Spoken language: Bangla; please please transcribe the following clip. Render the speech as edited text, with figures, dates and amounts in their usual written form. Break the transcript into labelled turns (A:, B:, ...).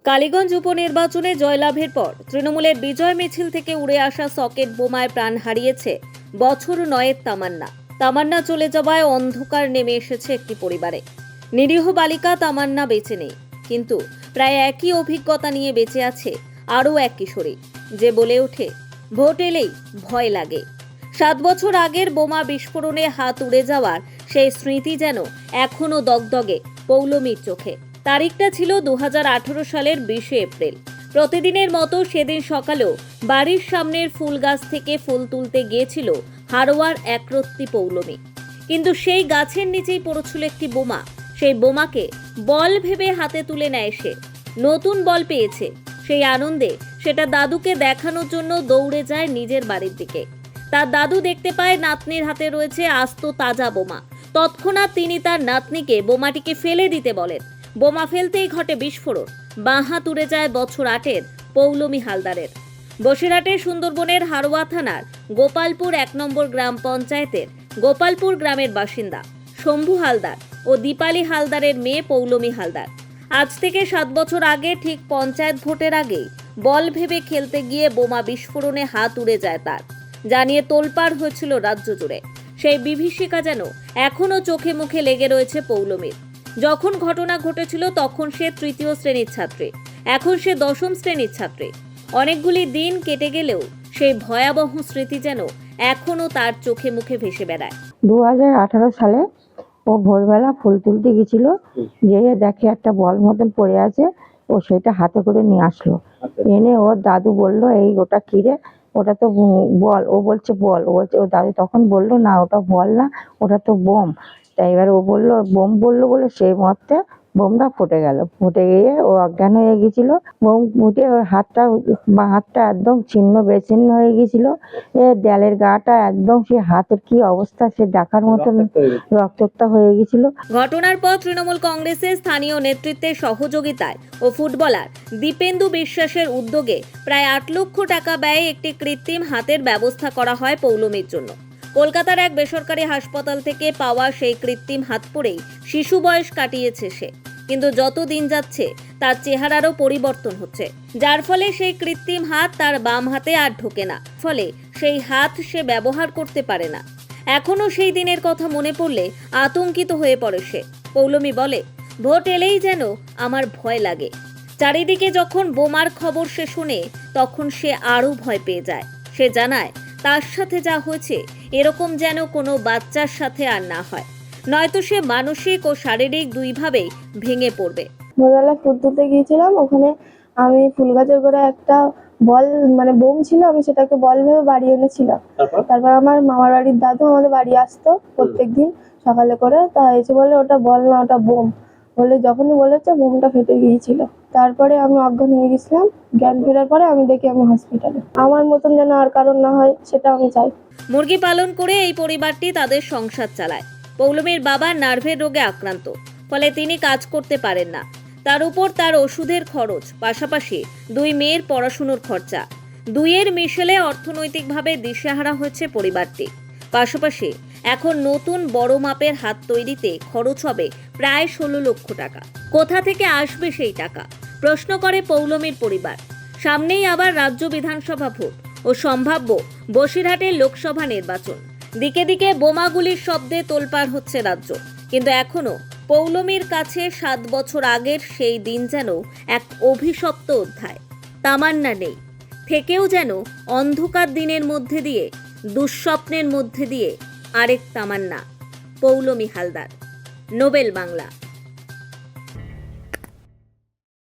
A: কালীগঞ্জ উপনির্বাচনে জয়লাভের পর তৃণমূলের বিজয় মিছিল থেকে উড়ে আসা সকেট বোমায় প্রাণ হারিয়েছে বছর 9-এর তামান্না। তামান্না চলে যাওয়ায় অন্ধকার নেমে এসেছে একটি পরিবারে। নিরীহ বালিকা তামান্না বেঁচে নেই, কিন্তু প্রায় একই অভিজ্ঞতা নিয়ে বেঁচে আছে আরও এক কিশোরী, যে বলে ওঠে, ভোট এলেই ভয় লাগে। 7 বছর আগের বোমা বিস্ফোরণে হাত উড়ে যাওয়ার সেই স্মৃতি যেন এখনো দগদগে পৌলমীর চোখে। তারিখটা ছিল 2018 সালের 20 এপ্রিল। প্রতিদিনের মতো সেদিন সকালেও বাড়ির সামনের ফুল গাছ থেকে ফুল তুলতে গিয়েছিল হারোয়ার একরত্তি পৌলমী। কিন্তু সেই গাছের নিচেই পড়েছিল একটি বোমা। সেই বোমাকে বল ভেবে হাতে তুলে নেয় সে। নতুন বল পেয়েছে, সেই আনন্দে সেটা দাদুকে দেখানোর জন্য দৌড়ে যায় নিজের বাড়ির দিকে। তার দাদু দেখতে পায় নাতনির হাতে রয়েছে আস্ত তাজা বোমা। তৎক্ষণাৎ তিনি তার নাতনিকে বোমাটিকে ফেলে দিতে বলেন। বোমা ফেলতেই ঘটে বিস্ফোরণ। বাঁ হাত উড়ে যায় বছর 8-এর পৌলমী হালদারের। বসিরহাটের সুন্দরবনের হারোয়া থানার গোপালপুর 1 নম্বর গ্রাম পঞ্চায়েতের গোপালপুর গ্রামের বাসিন্দা শম্ভু হালদার ও দীপালি হালদারের মেয়ে পৌলমী হালদার। আজ থেকে 7 বছর আগে ঠিক পঞ্চায়েত ভোটের আগেই বল ভেবে খেলতে গিয়ে বোমা বিস্ফোরণে হাত উড়ে যায় তার, জানিয়ে তোলপাড় হয়েছিল রাজ্য জুড়ে। সেই বিভীষিকা যেন এখনো চোখে মুখে লেগে রয়েছে পৌলমীর। যখন ঘটনা ঘটেছিল তখন সে 3য় শ্রেণীর ছাত্রী, এখন সে 10ম শ্রেণীর ছাত্রী। অনেকগুলি দিন কেটে গেলেও সেই ভয়াবহ স্মৃতি যেন এখনো তার চোখে মুখে ভেসে বেড়ায়।
B: 2018 সালে ও ভোরবেলা ফুল তুলতে গেছিল, যেয়ে দেখে একটা বল মতন পড়ে আছে। ও সেটা হাতে করে নিয়ে আসলো, এনে ওর দাদু বলল, এই ওটা কি রে? ওটা তো বল। ও বলছে বল। ও বলছে, ও দাদু তখন বললো, না ওটা বল না, ওটা তো বোম। তাই এবার ও বললো বোম, বললো বলে সেই মুহূর্তে বোমটা ফুটে গেল। ফুটে গিয়ে ও অজ্ঞান হয়ে গেছিল। বোম ফুটে ওর বাঁ হাতটা একদম ছিন্ন বেছিন্ন হয়ে গেছিল। দেয়ালের গাটা একদম, সে হাতের কি অবস্থা সে দেখার মতন রক্তাক্ত হয়ে গেছিল।
A: ঘটনার পর তৃণমূল কংগ্রেসের স্থানীয় নেতৃত্বের সহযোগিতায় ও ফুটবলার দীপেন্দু বিশ্বাসের উদ্যোগে প্রায় 8 লক্ষ টাকা ব্যয়ে একটি কৃত্রিম হাতের ব্যবস্থা করা হয় পৌলমীর জন্য। কলকাতার এক বেসরকারি হাসপাতাল থেকে পাওয়া সেই কৃত্রিম হাত পরেই শিশু বয়স কাটিয়েছে সে। কিন্তু যত দিন যাচ্ছে তার চেহারারও পরিবর্তন হচ্ছে, যার ফলে সেই কৃত্রিম হাত তার বাম হাতে আর ঢোকে না। ফলে সেই হাত সে ব্যবহার করতে পারে না। এখনো সেই দিনের কথা মনে পড়লে আতঙ্কিত হয়ে পড়ে সে। পৌলমী বলে, ভোট এলেই যেন আমার ভয় লাগে। চারিদিকে যখন বোমার খবর সে শুনে তখন সে আরও ভয় পেয়ে যায়। সে জানায়, তার সাথে যা হয়েছে এরকম যেন কোনো বাচ্চার সাথে আর না হয়, নয়তো সে মানসিক ও শারীরিক দুইভাবেই ভেঙে পড়বে।
C: ভোরবেলা ফুল তুলতে গিয়েছিলাম, ওখানে আমি ফুল গাছের গোড়া একটা বল বোম ছিল, আমি সেটাকে বল ভেবে বাড়ি এনেছিলাম। তারপর আমার মামার বাড়ির দাদু আমাদের বাড়ি আসতো প্রত্যেকদিন সকালে করে, তা এসে বলে ওটা বল না, ওটা বোম। বলে যখনই বলেছে বোমটা ফেটে গিয়েছিল। তারপরে আমি অজ্ঞান হয়ে গেছিলাম। জ্ঞান ফেরার পরে আমি দেখি আমি হসপিটালে। আমার মতন যেন আর কারণ না হয় সেটা আমি চাই।
A: মুরগি পালন করে এই পরিবারটি তাদের সংসার চালায়। পৌলমীর বাবা নার্ভের রোগে আক্রান্ত, ফলে তিনি কাজ করতে পারেন না। তার উপর তার ওষুধের খরচ, পাশাপাশি 2 মেয়ের পড়াশুনোর খরচা, দুইয়ের মিশেলে অর্থনৈতিকভাবে দিশেহারা হয়েছে পরিবারটি। পাশাপাশি এখন নতুন বড় মাপের হাত তৈরিতে খরচ হবে প্রায় 16 লক্ষ টাকা। কোথা থেকে আসবে সেই টাকা, প্রশ্ন করে পৌলমীর পরিবার। সামনেই আবার রাজ্য বিধানসভা ভোট ও সম্ভাব্য বসিরহাটের লোকসভা নির্বাচন। দিকে দিকে বোমাগুলির শব্দে তোলপাড় হচ্ছে রাজ্য। কিন্তু এখনো পৌলমীর কাছে 7 বছর আগের সেই দিন যেন এক অভিশপ্ত অধ্যায়। তামান্না নেই, থেকেও যেন অন্ধকার দিনের মধ্যে দিয়ে, দুঃস্বপ্নের মধ্যে দিয়ে আরেক তামান্না, পৌলমী হালদার। নোবেল বাংলা।